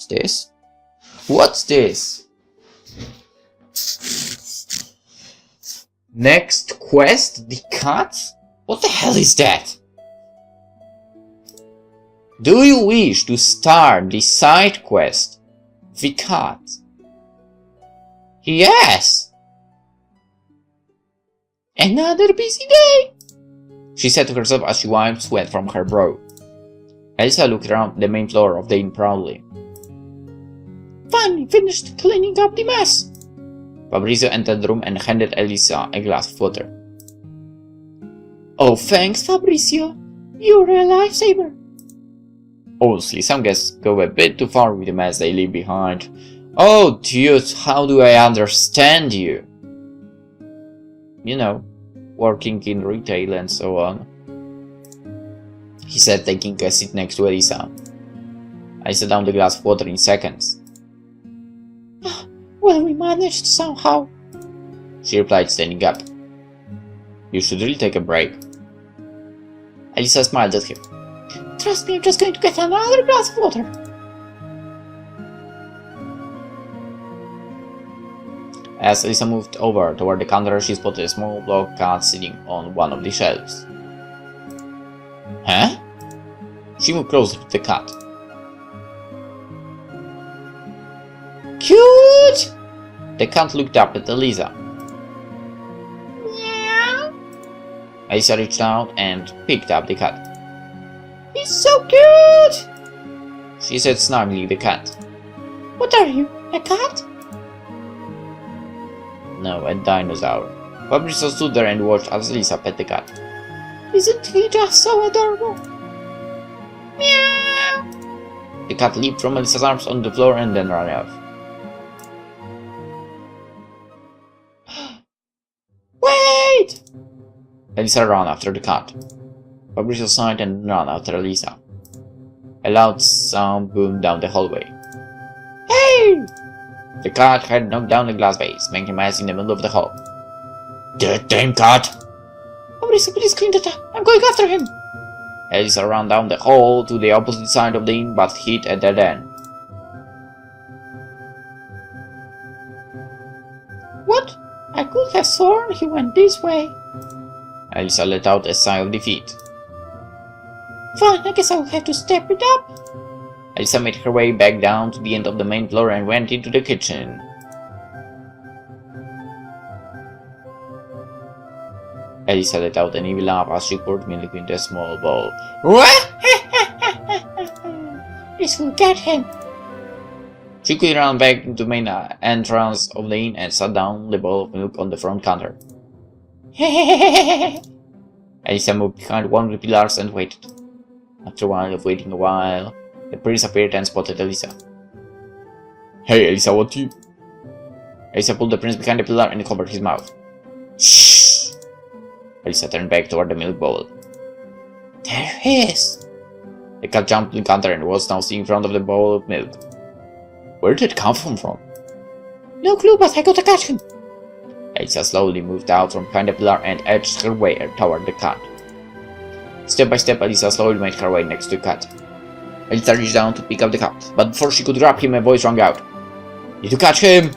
What's this? What's this? Next quest? The cat? What the hell is that? Do you wish to start the side quest? The cat? Yes! Another busy day! She said to herself as she wiped sweat from her brow. Elisa looked around the main floor of the inn proudly. Finally finished cleaning up the mess! Fabrizio entered the room and handed Elisa a glass of water. Oh, thanks, Fabrizio. You're a lifesaver. Honestly, some guests go a bit too far with the mess they leave behind. Oh, dude, how do I understand you? You know, working in retail and so on. He said, taking a seat next to Elisa. I set down the glass of water in seconds. Well, we managed somehow, she replied, standing up. You should really take a break. Elisa smiled at him. Trust me, I'm just going to get another glass of water. As Elisa moved over toward the counter, she spotted a small black cat sitting on one of the shelves. Huh? She moved closer to the cat. Cute! The cat looked up at Elisa. Meow. Elisa reached out and picked up the cat. He's so cute! She said, snuggling the cat. What are you, a cat? No, a dinosaur. Fabrizio stood there and watched as Elisa pet the cat. Isn't he just so adorable? Meow! The cat leaped from Elisa's arms on the floor and then ran off. Wait! Elisa ran after the cat. Fabrizio sighed and ran after Elisa. A loud sound boomed down the hallway. Hey! The cat had knocked down the glass vase, making a mess in the middle of the hall. That damn cat! Fabrizio, please clean that up. I'm going after him. Elisa ran down the hall to the opposite side of the inn, but hit a dead end. What? I could have sworn he went this way. Elisa let out a sigh of defeat. Fine, I guess I'll have to step it up. Elisa made her way back down to the end of the main floor and went into the kitchen. Elisa let out an evil laugh as she poured milk into a small bowl. This will get him. She quickly ran back into the main entrance of the inn and sat down the bowl of milk on the front counter. Elisa moved behind one of the pillars and waited. After a while of waiting the prince appeared and spotted Elisa. Hey Elisa, what do you... Elisa pulled the prince behind the pillar and covered his mouth. Shh! Elisa turned back toward the milk bowl. There he is! The cat jumped to the counter and was now sitting in front of the bowl of milk. Where did it come from? No clue, but I gotta catch him! Elisa slowly moved out from behind the pillar and edged her way toward the cat. Step by step, Elisa slowly made her way next to the cat. Elisa reached down to pick up the cat, but before she could grab him, a voice rang out. Need to catch him!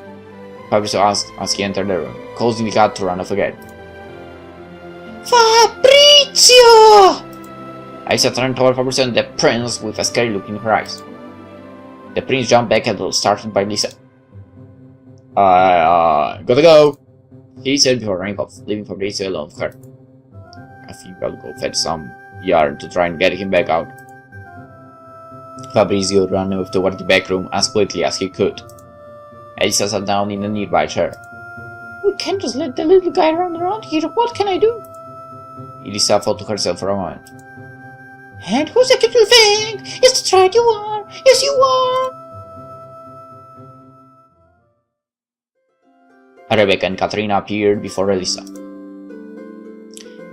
Fabrizio asked as he entered the room, causing the cat to run off again. Fabrizio! Elisa turned toward Fabrizio and the prince with a scary look in her eyes. The prince jumped back and was startled by Elisa. Gotta go, he said before running off, leaving Fabrizio alone with her. I think I'll go fetch some yarn to try and get him back out. Fabrizio ran toward the back room as quickly as he could. Elisa sat down in a nearby chair. We can't just let the little guy run around here. What can I do? Elisa thought to herself for a moment. And who's the cute little thing? Yes, that's right, you are. Yes, you are. Rebecca and Katrina appeared before Elisa.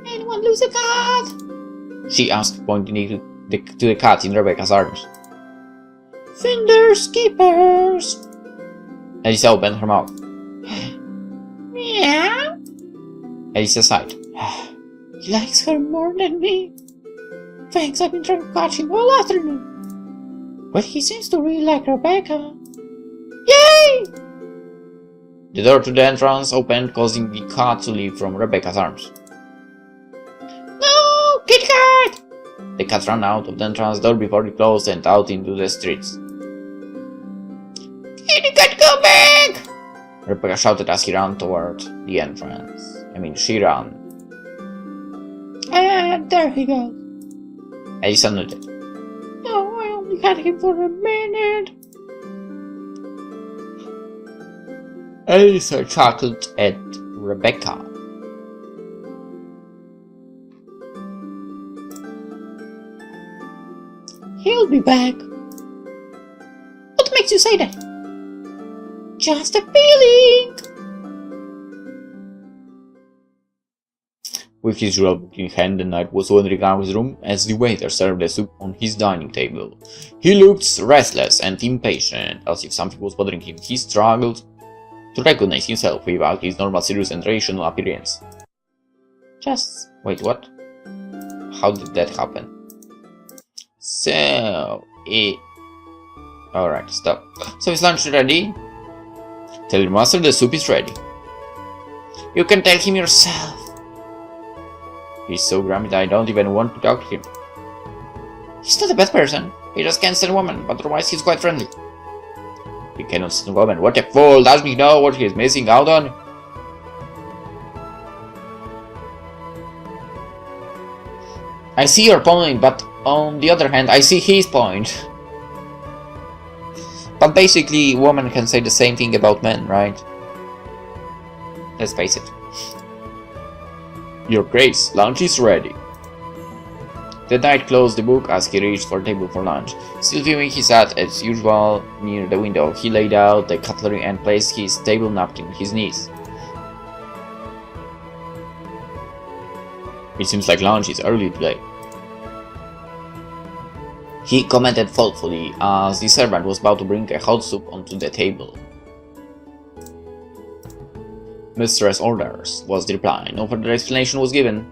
Anyone lose a cat? She asked, pointing to the cat in Rebecca's arms. Finders keepers. Elisa opened her mouth. Meow. Elisa sighed. He likes her more than me. Thanks, I've been trying to catch him all afternoon. But he seems to really like Rebecca. Yay! The door to the entrance opened, causing the cat to leap from Rebecca's arms. No! Kit Kat! The cat ran out of the entrance door before it closed and out into the streets. Kitty Cat, go back! Rebecca shouted as he ran toward the entrance. She ran. There he goes. Elisa nodded. No, I only had him for a minute. Elisa chuckled at Rebecca. He'll be back. What makes you say that? Just a feeling. With his roll book in hand, the knight was wandering around his room as the waiter served the soup on his dining table. He looked restless and impatient, as if something was bothering him. He struggled to recognize himself without his normal serious and rational appearance. Wait, what? How did that happen? Alright, stop. So is lunch ready? Tell your master the soup is ready. You can tell him yourself. He's so grumpy that I don't even want to talk to him. He's not a bad person. He just can't stand women, but otherwise he's quite friendly. He cannot stand women. What a fool! Doesn't he know what he's missing out on? I see your point, but on the other hand, I see his point. But basically, women can say the same thing about men, right? Let's face it. Your Grace, lunch is ready. The knight closed the book as he reached for the table for lunch. Still viewing, he sat as usual near the window. He laid out the cutlery and placed his table napkin on his knees. It seems like lunch is early today. He commented thoughtfully as the servant was about to bring a hot soup onto the table. Mistress orders, was the reply. No further explanation was given.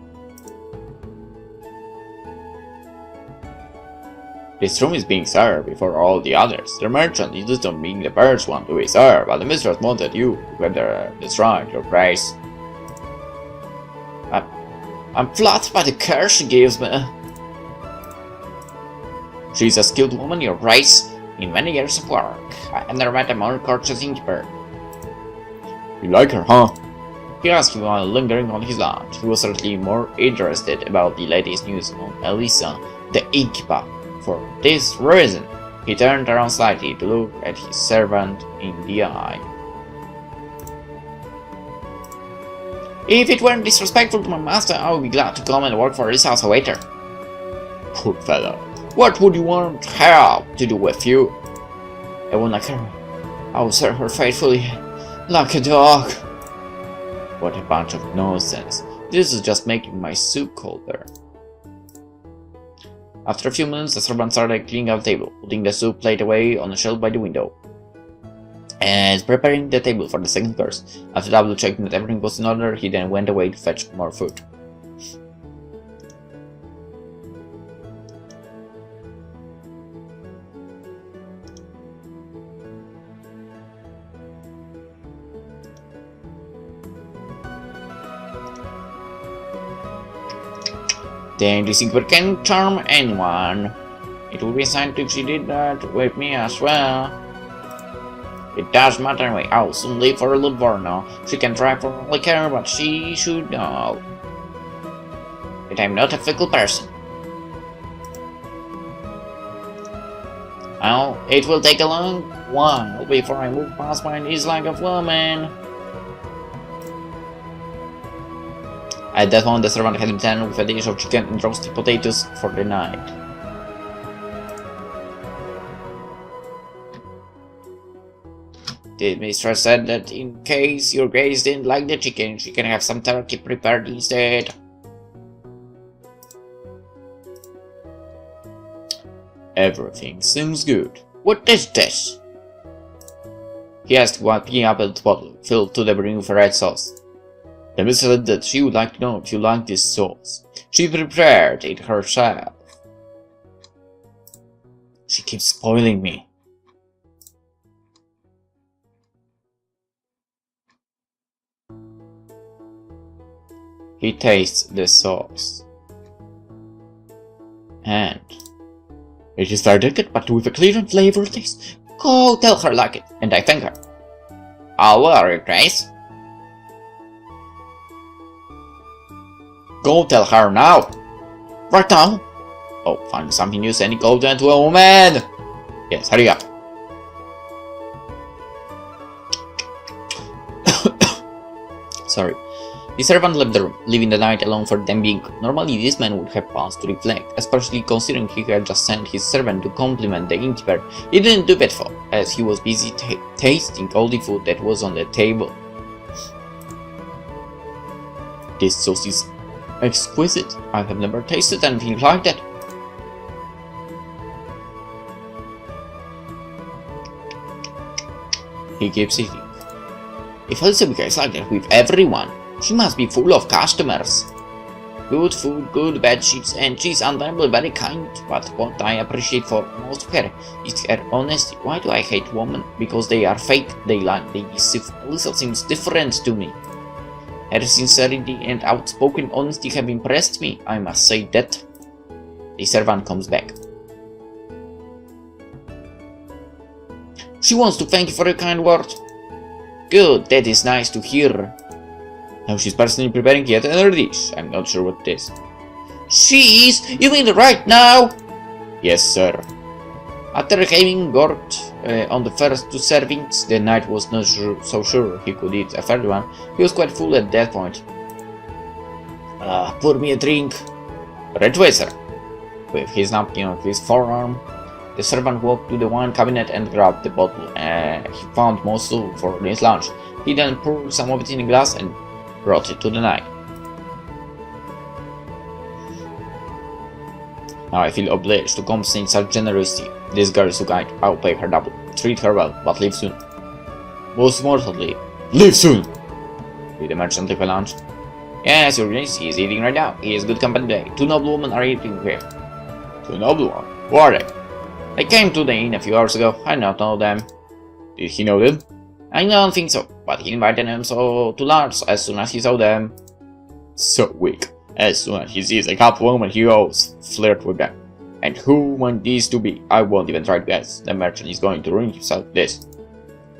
This room is being served before all the others. The merchant insisted on being the first one to be served, but the mistress wanted you, whether that's right, your grace. I'm flattered by the care she gives me. She's a skilled woman, your grace. In many years of work, I have never met a more courteous innkeeper. You like her, huh? He asked him while lingering on his lunch. He was certainly more interested about the latest news on Elisa, the Innkeeper. For this reason, he turned around slightly to look at his servant in the eye. If it weren't disrespectful to my master, I would be glad to come and work for Elisa as a waiter. Poor fellow. What would you want her to do with you? I won't like her. I will serve her faithfully. Like a dog. What a bunch of nonsense. This is just making my soup colder. After a few minutes, the servant started cleaning up the table, putting the soup plate away on a shelf by the window, and preparing the table for the second course. After double checking that everything was in order, he then went away to fetch more food. Then this Innkeeper can charm anyone. It would be a sign if she did that with me as well. It doesn't matter anyway. I'll soon leave for a little while now. She can try for all I care, but she should know that I'm not a fickle person. Well, it will take a long while before I move past my dislike of women. At that moment, the servant had returned with a dish of chicken and roasted potatoes for the night. The mistress said that in case your grace didn't like the chicken, she can have some turkey prepared instead. Everything seems good. What is this? He asked while picking up a bottle filled to the brim with red sauce. The mistress said that she would like to know if you like this sauce. She prepared it herself. She keeps spoiling me. He tastes the sauce. And it is very delicate, but with a clear and flavor taste. Go tell her like it, and I thank her. Oh, where are you, Grace? Go tell her now. Right now? Oh, find something new, sending gold to a woman. Yes, hurry up. Sorry. The servant left the room, leaving the night alone for the time being. Normally this man would have paused to reflect, especially considering he had just sent his servant to compliment the innkeeper. He didn't do that, as he was busy tasting all the food that was on the table. This sauce is exquisite. I have never tasted anything like that. He keeps eating. If Elisa behaves like that with everyone, she must be full of customers. Good food, good bed sheets, and she's undeniably very kind. But what I appreciate for most of her is her honesty. Why do I hate women? Because they are fake, they lie, they deceive. Elisa seems different to me. Her sincerity and outspoken honesty have impressed me, I must say that. The servant comes back. She wants to thank you for your kind word. Good, that is nice to hear. Now she's personally preparing yet another dish. I'm not sure what it is. She is? You mean right now? Yes, sir. After having gorged on the first two servings, the knight was not so sure he could eat a third one. He was quite full at that point. Pour me a drink. Right away, sir. With his napkin on his forearm, the servant walked to the wine cabinet and grabbed the bottle. He found more soup for his lunch. He then poured some of it in a glass and brought it to the knight. Now I feel obliged to compensate such generosity. This girl is so kind. I'll pay her double. Treat her well, but leave soon. Most importantly, leave soon! Did the merchant leave a lunch? Yes, your Grace, he is eating right now. He is good company today. Two noble women are eating here. Two noble ones? Who are they? They came to the inn a few hours ago. I do not know them. Did he know them? I don't think so, but he invited them to lunch as soon as he saw them. So weak. As soon as he sees a couple women, he goes flirt with them. And who want these to be? I won't even try to guess. The merchant is going to ruin himself with this.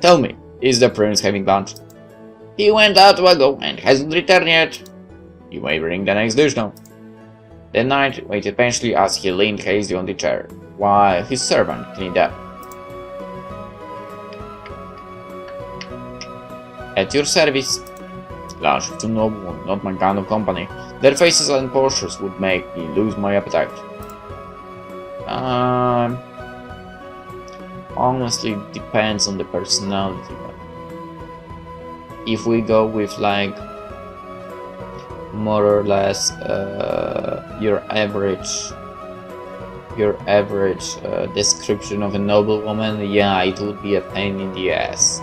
Tell me, is the prince having lunch? He went out a while ago and hasn't returned yet. You may bring the next dish now. The knight waited patiently as he leaned hastily on the chair, while his servant cleaned up. At your service. Lunch with two noble, not my kind of company. Their faces and postures would make me lose my appetite. Honestly, depends on the personality. If we go with like more or less your average description of a noble woman, yeah, it would be a pain in the ass.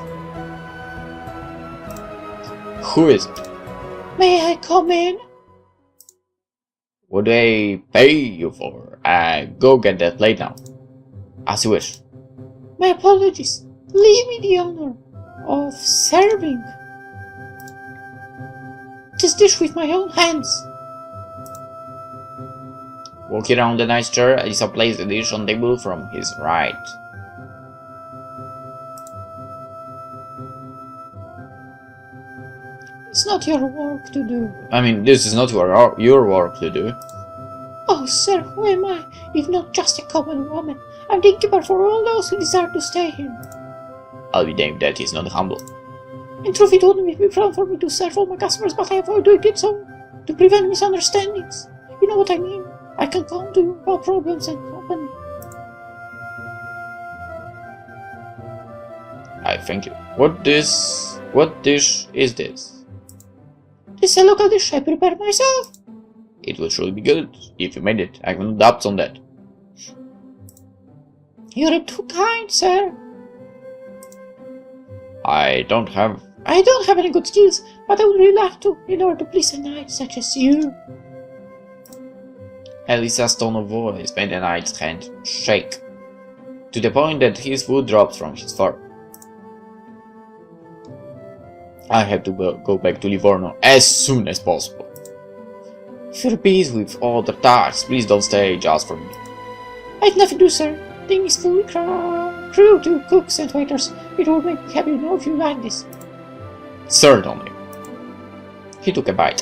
Who is it? May I come in? What do I pay you for? Go get that plate now. As you wish. My apologies. Leave me the honor of serving this dish with my own hands. Walking around the nice chair, Elisa placed the dish on the table from his right. It's not your work to do. I mean, this is not your work to do. Oh, sir, who am I, if not just a common woman? I'm the innkeeper for all those who desire to stay here. I'll be damned, that is not humble. In truth, it wouldn't be proud for me to serve all my customers, but I avoid doing it so to prevent misunderstandings. You know what I mean? I can come to you about problems and company. I thank you. What dish is this? This is a local dish I prepare myself. It will surely be good if you made it. I have no doubts on that. You're too kind, sir. I don't have any good skills, but I would really like to in order to please a knight such as you. Elisa's tone of voice made the knight's hand shake. to the point that his foot drops from his fur. I have to go back to Livorno as soon as possible. If you're busy with other tasks, please don't stay just for me. I'd never do, sir. Thing is fully crew to cooks and waiters. It would make me happy to know if you like this. Certainly. He took a bite.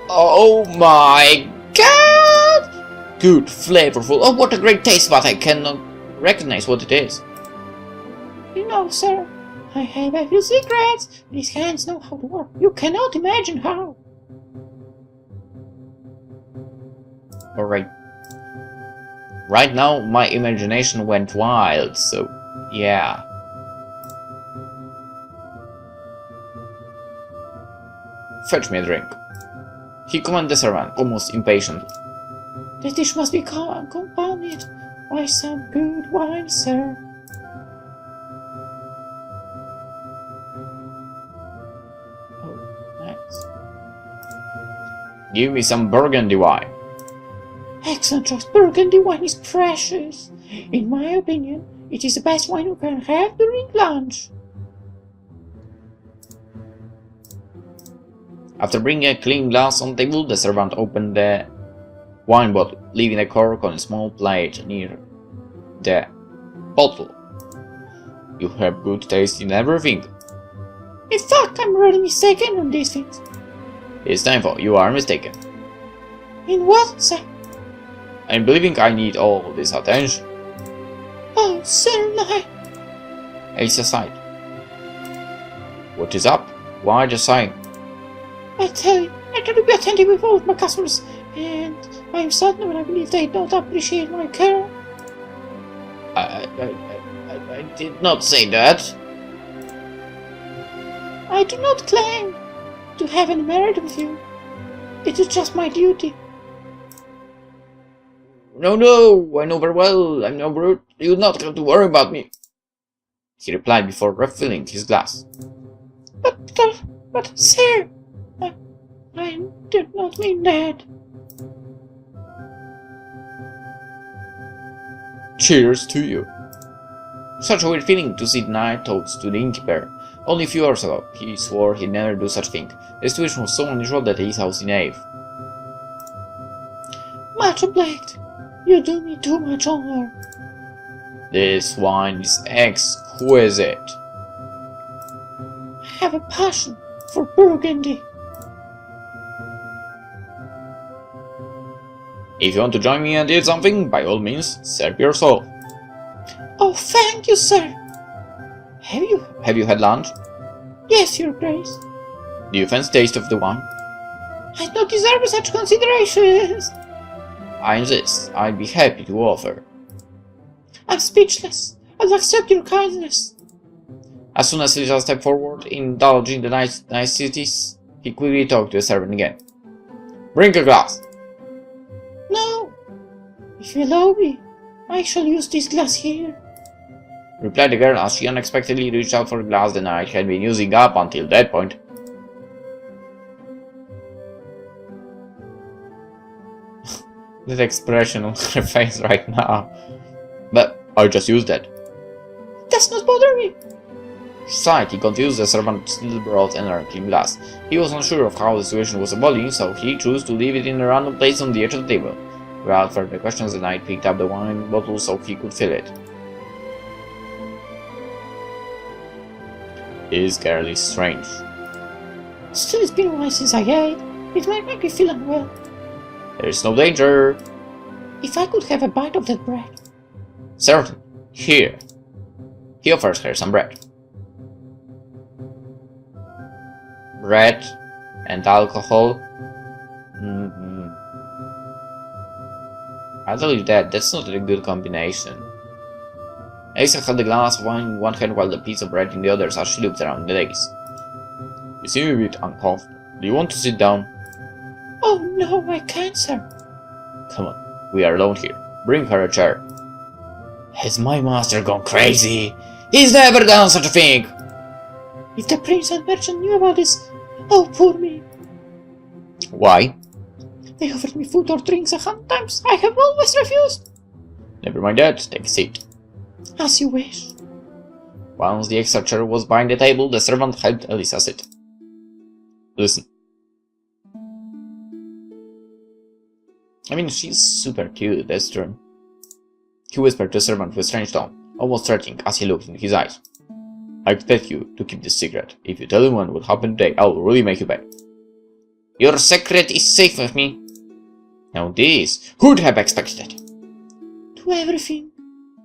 Oh my god! Good, flavorful. Oh, what a great taste, but I cannot recognize what it is. You know, sir, I have a few secrets. These hands know how to work. You cannot imagine how. Alright. Right now, my imagination went wild, so yeah. Fetch me a drink. He commanded the servant, almost impatiently. The dish must be compounded by some good wine, sir. Oh, nice. Give me some burgundy wine. Excellent choice. Burgundy wine is precious. In my opinion, it is the best wine you can have during lunch. After bringing a clean glass on the table, the servant opened the wine bottle, leaving the cork on a small plate near the bottle. You have good taste in everything. In fact, I'm really mistaken on these things. It's time for you are mistaken. In what, sir? I'm believing I need all this attention. Oh, sir, no. Elisa sighed. What is up? Why are you sighing? I tell you, I try to be attentive with all of my customers, and I'm certain when I believe they don't appreciate my care. I did not say that. I do not claim to have any merit with you. It is just my duty. No, I know very well. I'm no brute. You do not have to worry about me. He replied before refilling his glass. But, sir, I did not mean that. Cheers to you. Such a weird feeling to sit night talks to the Innkeeper. Only a few hours ago, he swore he'd never do such a thing. The situation was so unusual that Elisa was in awe. Much obliged. You do me too much honor. This wine is exquisite. I have a passion for Burgundy. If you want to join me and eat something, by all means, serve yourself. Oh, thank you, sir. Have you had lunch? Yes, your grace. Do you fancy the taste of the wine? I don't deserve such considerations. I insist. I'd be happy to offer. I'm speechless. I'll accept your kindness. As soon as Elisa stepped forward, indulging the niceties, he quickly talked to the servant again. Bring a glass. No. If you allow me, I shall use this glass here, replied the girl as she unexpectedly reached out for a glass the knight had been using up until that point. That expression on her face right now. But I just used that. Does not bother me. Slightly confused, the servant still brought another clean glass. He was unsure of how the situation was evolving, so he chose to leave it in a random place on the edge of the table. Without further questions, the knight picked up the wine bottle so he could fill it. This girl is strange. Still, it's been a while since I ate. It might make me feel unwell. There is no danger. If I could have a bite of that bread. Certain. Here. He offers her some bread. Bread and alcohol. I tell you that's not a good combination. Elisa held the glass of wine in one hand while the piece of bread in the other as she looked around the days. You seem a bit uncomfortable. Do you want to sit down? Oh no, I can't, sir. Come on, we are alone here. Bring her a chair. Has my master gone crazy? He's never done such a thing! If the prince and merchant knew about this, oh poor me. Why? They offered me food or drinks 100 times. I have always refused. Never mind that, take a seat. As you wish. Once the extra chair was behind the table, the servant helped Elisa sit. Listen. I mean, she's super cute, that's true. He whispered to the servant with a strange tone, almost threatening as he looked in his eyes. I expect you to keep this secret. If you tell anyone what happened today, I will really make you pay. Your secret is safe with me. Now this, who'd have expected? To everything.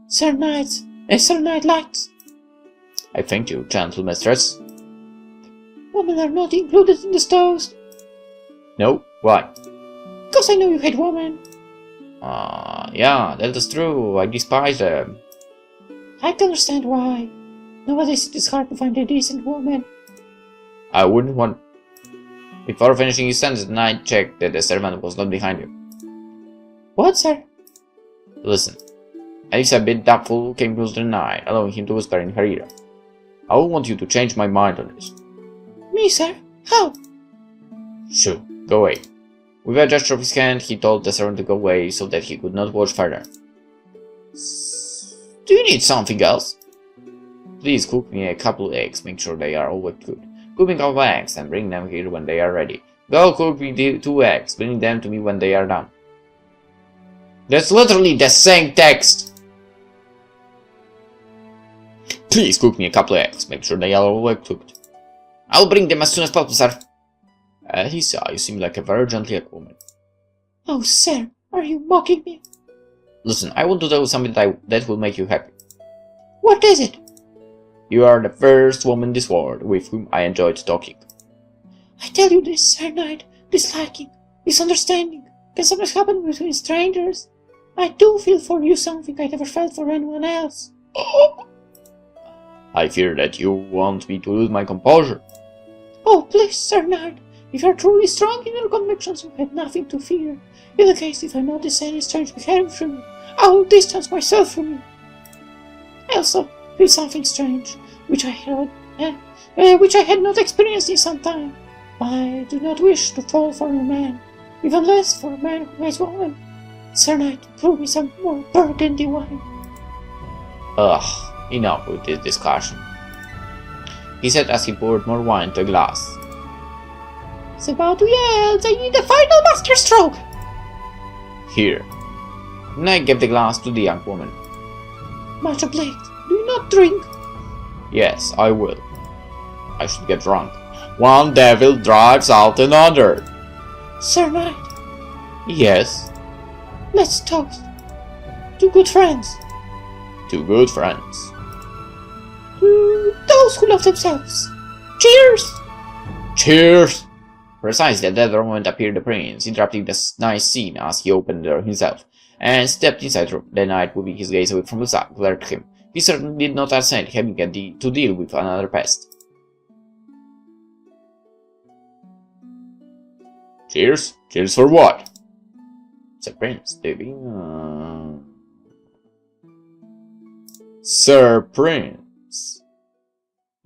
Sir Knight lights. I thank you, gentle mistress. Women are not included in the stores. No? Why? Because I know you hate women. Yeah, that is true. I despise them. I can understand why. Nowadays it is hard to find a decent woman. I wouldn't want... Before finishing his sentence, the knight checked that the servant was not behind him. What, sir? Listen. Elisa, a bit doubtful, came close to the knight, allowing him to whisper in her ear. I will want you to change my mind on this. Me, sir? How? Shoo, go away. With a gesture of his hand, he told the servant to go away so that he could not watch further. Do you need something else? Please cook me a couple of eggs, make sure they are all cooked. Cook me a couple of eggs and bring them here when they are ready. Go cook me 2 eggs, bring them to me when they are done. That's literally the same text! Please cook me a couple of eggs, make sure they are all cooked. I'll bring them as soon as possible, sir. Elisa, you seem like a very gentle woman. Oh, sir, are you mocking me? Listen, I want to tell you something that will make you happy. What is it? You are the first woman in this world with whom I enjoyed talking. I tell you this, Sir Knight, disliking, misunderstanding, can sometimes happen between strangers. I do feel for you something I never felt for anyone else. I fear that you want me to lose my composure. Oh, please, Sir Knight, if you are truly strong in your convictions, you have nothing to fear. In the case if I notice any strange behavior from you, I will distance myself from you. I also feel something strange, which I had not experienced in some time. I do not wish to fall for a man, even less for a man who hates women. Sir Knight, pour me some more burgundy wine. Ugh, enough with this discussion, he said as he poured more wine to a glass. It's about to yield. I need a final master stroke. Here. Knight gave the glass to the young woman. Much obliged. Do you not drink? Yes, I will. I should get drunk. One devil drives out another. Sir Knight. Yes. Let's toast. 2 good friends. 2 good friends. To those who love themselves. Cheers! Cheers! Precisely at that moment appeared the prince, interrupting the nice scene as he opened the door himself, and stepped inside the room. The knight, moving his gaze away from Elisa, glared at him. He certainly did not assent, having to deal with another pest. Cheers? Cheers for what? Said Prince, baby. Sir Prince,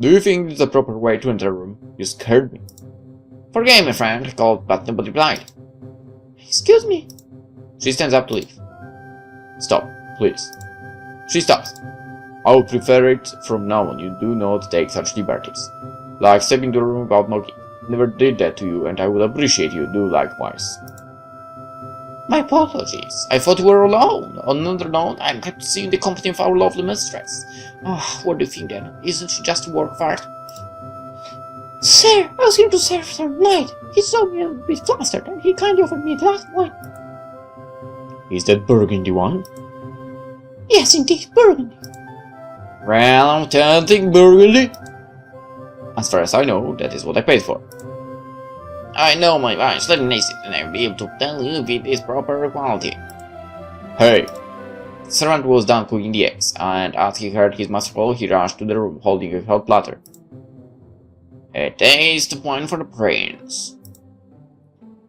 do you think it's the proper way to enter a room? You scared me. Forgive me, friend, he called, but nobody replied. Excuse me. She stands up to leave. Stop, please. She stops. I would prefer it from now on. You do not take such liberties. Like stepping to the room without knocking. Never did that to you, and I would appreciate you do likewise. My apologies. I thought we were alone. On another note, I'm glad to see you in the company of our lovely mistress. What do you think then? Isn't she just a work of art? Sir, I was here to serve Sir Knight. He saw me a bit flustered, and he kindly offered me a glass of wine. Is that burgundy wine? Yes, indeed, burgundy. Well, I'm tempting burgundy. As far as I know, that is what I paid for. I know my wine, let me taste it, and I'll be able to tell you if it is proper quality. Hey! The servant was done cooking the eggs, and as he heard his master call, he rushed to the room, holding a hot platter. A taste of wine for the prince.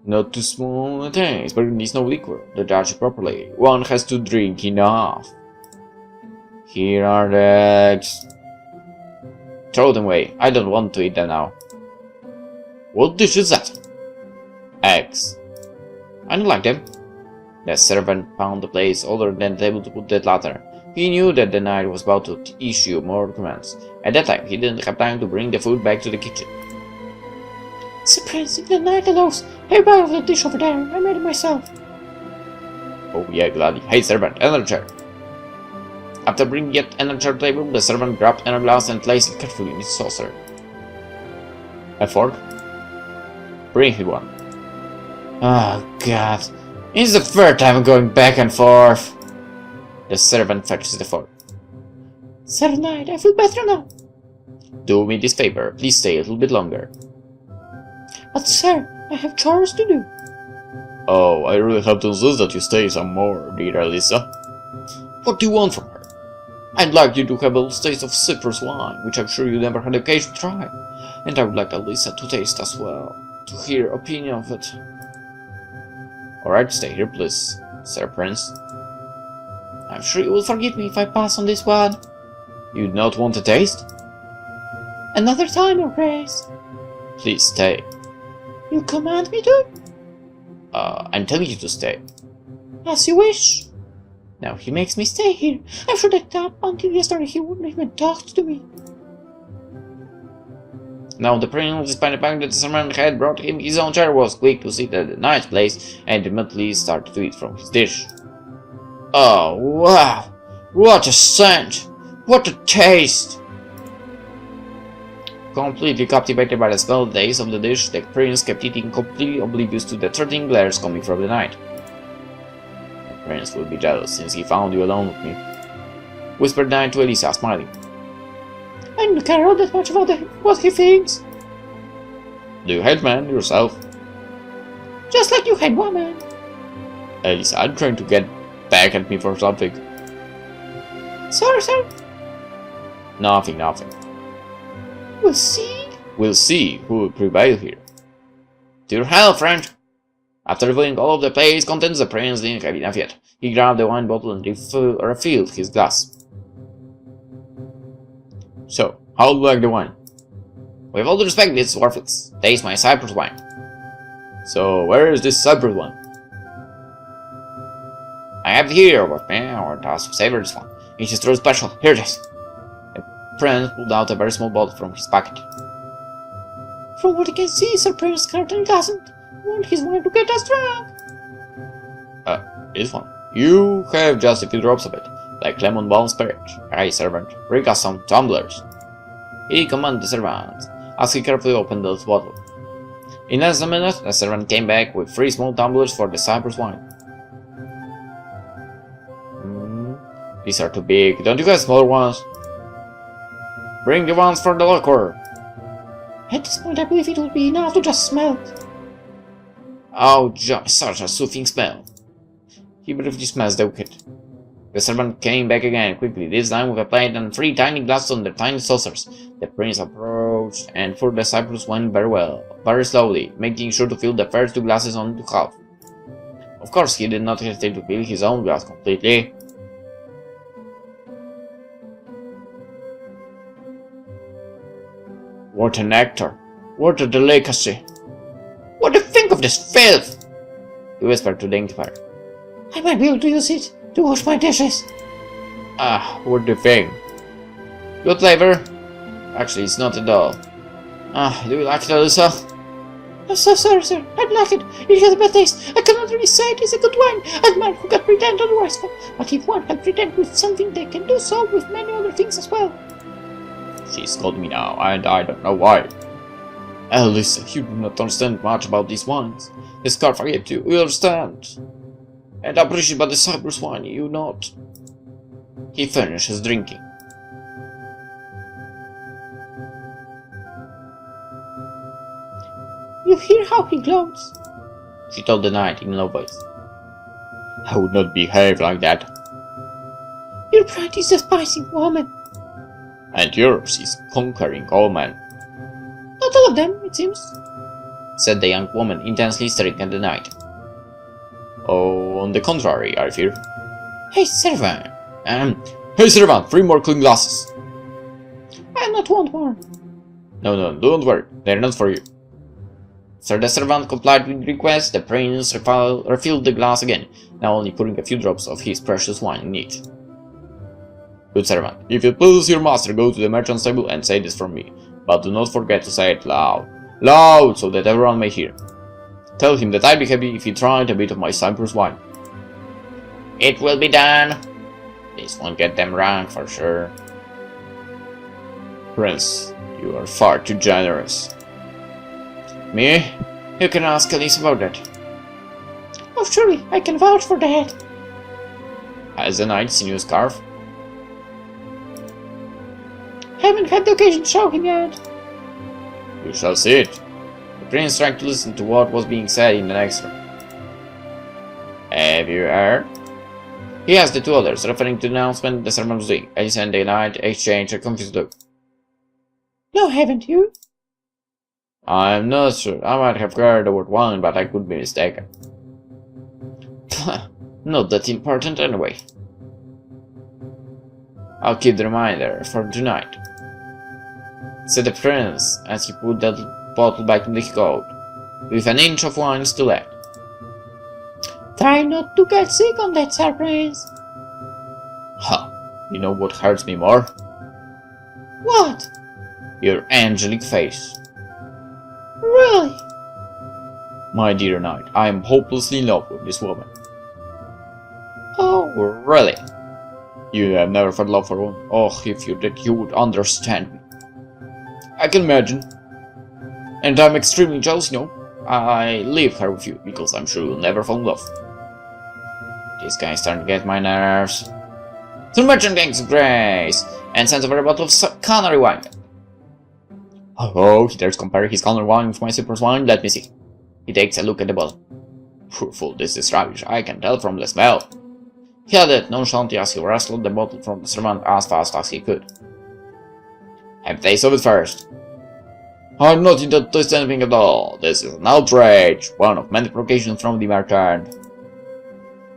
Not too small a taste, burgundy is no liquor. To judge it properly, one has to drink enough. Here are the eggs. Throw them away. I don't want to eat them now. What dish is that? Eggs. I don't like them. The servant found a place other than the table to put the ladder. He knew that the knight was about to issue more commands. At that time, he didn't have time to bring the food back to the kitchen. Sir Prince, if the knight allows, I buy off the dish over there. I made it myself. Oh yeah, gladly. Hey servant, another chair. After bringing yet another chair to the table, the servant grabbed another glass and placed it carefully in his saucer. A fork? Bring him one. Oh god. It's the third time I'm going back and forth. The servant fetches the fork. Sir Knight, I feel better now. Do me this favor, please stay a little bit longer. But sir, I have chores to do. Oh, I really have to insist that you stay some more, dear Elisa. What do you want from her? I'd like you to have a little taste of citrus wine, which I'm sure you never had occasion to try. And I would like Elisa to taste as well, to hear opinion of it. Alright, stay here please, Sir Prince. I'm sure you will forgive me if I pass on this one. You do not want to taste? Another time, Your Grace. Please stay. You command me to? I'm telling you to stay. As you wish. Now he makes me stay here. I'm sure that up until yesterday he wouldn't even talk to me. Now the prince, despite the fact that the servant had brought him his own chair, was quick to sit at the knight's place and immediately started to eat from his dish. Oh wow! What a scent! What a taste! Completely captivated by the smell and taste of the dish, the prince kept eating, completely oblivious to the threatening glares coming from the knight. The prince will be jealous since he found you alone with me, whispered the knight to Elisa, smiling. I don't care all that much about what he thinks. Do you hate men yourself? Just like you hate women. Elisa, I'm trying to get back at me for something. Sorry, sir. Nothing. We'll see. We'll see who will prevail here. To your health, friend! After revealing all of the play's contents, the prince didn't have enough yet. He grabbed the wine bottle and refilled his glass. So, how do you like the wine? With all due respect, it's worthless. Taste my Cyprus wine. So, where is this Cyprus one? I have it here with me, or to savor this one. It is truly special. Here it is. The prince pulled out a very small bottle from his pocket. From what I can see, Sir Prince certainly doesn't want his wine to get us drunk. This one. You have just a few drops of it, like lemon balm spirit. Hey, servant, bring us some tumblers. He commanded the servant, as he carefully opened the bottle. In less than a minute, the servant came back with 3 small tumblers for the Cyprus wine. These are too big. Don't you have smaller ones? Bring the ones for the liquor. At this point, I believe it will be enough to just smell it. Oh, such a soothing smell. He briefly smells the wicked. The servant came back again quickly, this time with a plate and 3 tiny glasses on their tiny saucers. The prince approached and poured the Cyprus wine very slowly, making sure to fill the first 2 glasses on to half. Of course, he did not hesitate to fill his own glass completely. What a nectar! What a delicacy! What do you think of this filth? He whispered to the innkeeper. I might be able to use it to wash my dishes. Ah, what do you think? Good flavor? Actually, it's not at all. Do you like it, Elisa? I'm so sorry, sir. I'd like it. It has a bad taste. I cannot really say it is a good wine. A man who can pretend otherwise. But if one can pretend with something, they can do so with many other things as well. She scolded me now, and I don't know why. Elisa, you do not understand much about these wines. The scarf I gave you, you understand. And I appreciate about the Cyprus wine, you not. He finished his drinking. You hear how he gloats? She told the knight in a low voice. I would not behave like that. Your pride is despising woman. And yours is conquering all men. Not all of them, it seems, said the young woman, intensely staring at the knight. Oh, on the contrary, I fear. Hey, servant! Hey, servant! 3 more clean glasses! I not want more. No, don't worry. They're not for you. After the servant complied with the request, the prince refilled the glass again, now only putting a few drops of his precious wine in it. Good servant, if it pleases your master, go to the merchant's table and say this from me, but do not forget to say it loud. Loud, so that everyone may hear. Tell him that I'd be happy if he tried a bit of my Cyprus wine. It will be done. This won't get them wrong for sure. Prince, you are far too generous. Me? You can ask Elisa about that. Oh, surely, I can vouch for that. Has the knight seen your scarf? Haven't had the occasion to show him yet. You shall see it. The prince tried to listen to what was being said in the next room. Have you heard? He asked the two others, referring to the announcement the servant was doing. Elisa and the knight exchanged a confused look. No, haven't you? I'm not sure. I might have heard the word wine, but I could be mistaken. Not that important anyway. I'll keep the reminder for tonight, said the prince as he put the bottle back in the coat, with an inch of wine still left. Try not to get sick on that, Sir Prince. Ha! You know what hurts me more? What? Your angelic face. Really? My dear knight, I am hopelessly in love with this woman. Oh, Really? You have never felt love for one? Oh, if you did, you would understand me. I can imagine. And I'm extremely jealous, you know. I leave her with you, because I'm sure you'll never fall in love. This guy's starting to get my nerves. The merchant thanks grace, and sends over a bottle of canary wine. Oh, he dares compare his canary wine with my Cyprus wine? Let me see. He takes a look at the bottle. Poor fool, this is rubbish, I can tell from the smell. He added nonchalantly as he wrestled the bottle from the servant as fast as he could. Have a taste of it first. I'm not into taste anything at all. This is an outrage, one of many provocations from the merchant.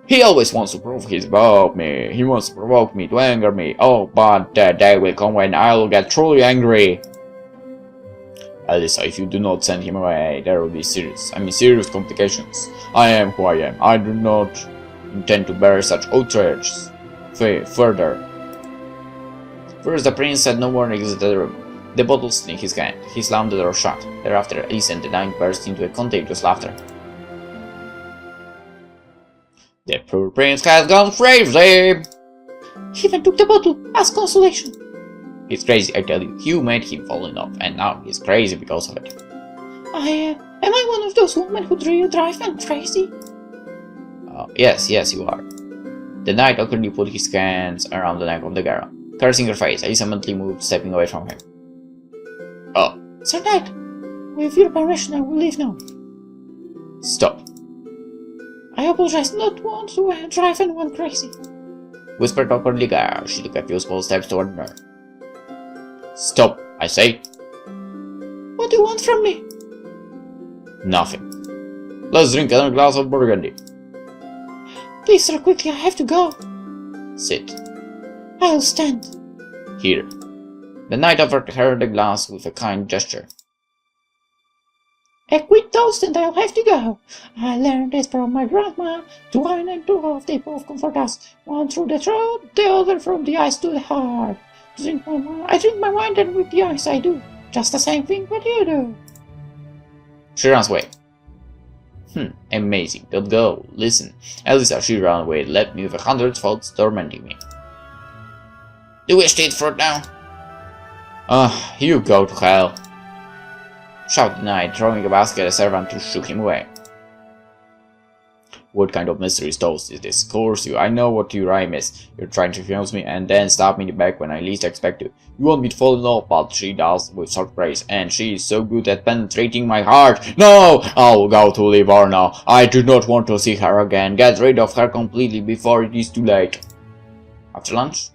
He always wants to prove he's above me. He wants to provoke me, to anger me. Oh, but the day will come when I'll get truly angry. Elisa, if you do not send him away, there will be serious complications. I am who I am. I do not intend to bear such outrages further. First, the prince said no more and exited the room. The bottle still in his hand. He slammed the door shut. Thereafter, Elisa and the knight burst into a contagious laughter. The poor prince has gone crazy! he even took the bottle as consolation. He's crazy, I tell you. You made him fall in love, and now he's crazy because of it. Am I one of those women who drive men crazy? Yes, you are. The knight awkwardly put his hands around the neck of the girl. Cursing her face, Elisa mentally moved, stepping away from him. Oh. Sir Knight, with your permission, I will leave now. Stop. I apologize, not want to drive anyone crazy. Whispered awkwardly girl. She took a few small steps toward her. Stop, I say. What do you want from me? Nothing. Let's drink another glass of burgundy. Please, sir, quickly, I have to go. Sit. I'll stand. Here. The knight offered her the glass with a kind gesture. A quick toast and I'll have to go. I learned this from my grandma. To wine and to love, they both comfort us. One through the throat, the other from the eyes to the heart. I drink my wine, then with the eyes I do. Just the same thing what you do. She runs away. Amazing. Don't go. Listen. Elisa, she ran away, left me with 100 thoughts tormenting me. Do you wish to eat fruit now? You go to hell. Shouted the knight, throwing a basket at a servant who shook him away. What kind of mysterious toast is this? Curse you, I know what your rhyme is. You're trying to confuse me and then stab me in the back when I least expect to. You want me to fall in love, but she does with such praise, and she is so good at penetrating my heart. No! I'll go to Livorno. I do not want to see her again. Get rid of her completely before it is too late. After lunch,